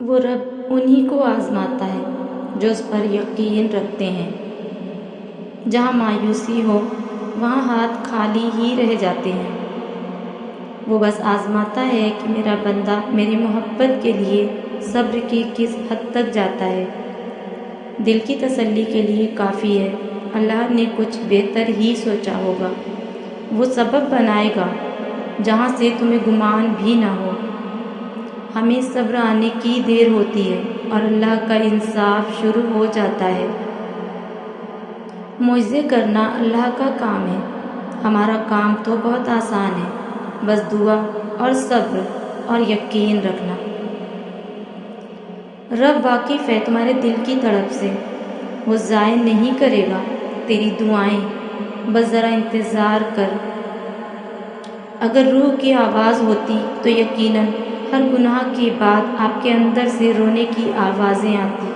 وہ رب انہی کو آزماتا ہے جو اس پر یقین رکھتے ہیں۔ جہاں مایوسی ہو وہاں ہاتھ خالی ہی رہ جاتے ہیں۔ وہ بس آزماتا ہے کہ میرا بندہ میری محبت کے لیے صبر کی کس حد تک جاتا ہے۔ دل کی تسلی کے لیے کافی ہے، اللہ نے کچھ بہتر ہی سوچا ہوگا۔ وہ سبب بنائے گا جہاں سے تمہیں گمان بھی نہ ہو۔ ہمیں صبر آنے کی دیر ہوتی ہے اور اللہ کا انصاف شروع ہو جاتا ہے۔ معجزے کرنا اللہ کا کام ہے، ہمارا کام تو بہت آسان ہے، بس دعا اور صبر اور یقین رکھنا۔ رب واقف ہے تمہارے دل کی طرف سے، وہ ضائع نہیں کرے گا تیری دعائیں، بس ذرا انتظار کر۔ اگر روح کی آواز ہوتی تو یقیناً ہر گناہ کے بعد آپ کے اندر سے رونے کی آوازیں آتی۔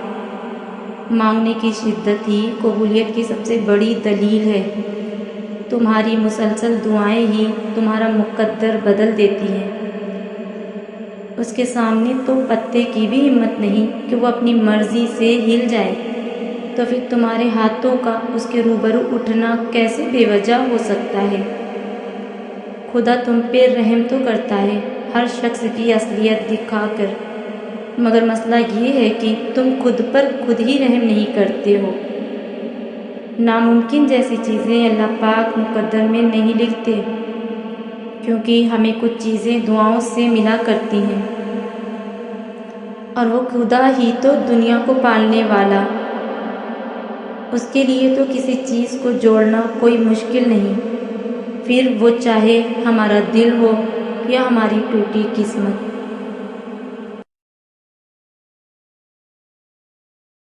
مانگنے کی شدت ہی قبولیت کی سب سے بڑی دلیل ہے۔ تمہاری مسلسل دعائیں ہی تمہارا مقدر بدل دیتی ہیں۔ اس کے سامنے تو پتے کی بھی ہمت نہیں کہ وہ اپنی مرضی سے ہل جائے، تو پھر تمہارے ہاتھوں کا اس کے روبرو اٹھنا کیسے بے وجہ ہو سکتا ہے؟ خدا تم پہ رحم تو کرتا ہے ہر شخص کی اصلیت دکھا کر، مگر مسئلہ یہ ہے کہ تم خود پر خود ہی رحم نہیں کرتے ہو۔ ناممکن جیسی چیزیں اللہ پاک مقدر میں نہیں لکھتے، کیونکہ ہمیں کچھ چیزیں دعاؤں سے ملا کرتی ہیں، اور وہ خدا ہی تو دنیا کو پالنے والا، اس کے لیے تو کسی چیز کو جوڑنا کوئی مشکل نہیں، پھر وہ چاہے ہمارا دل ہو یا ہماری ٹوٹی قسمت۔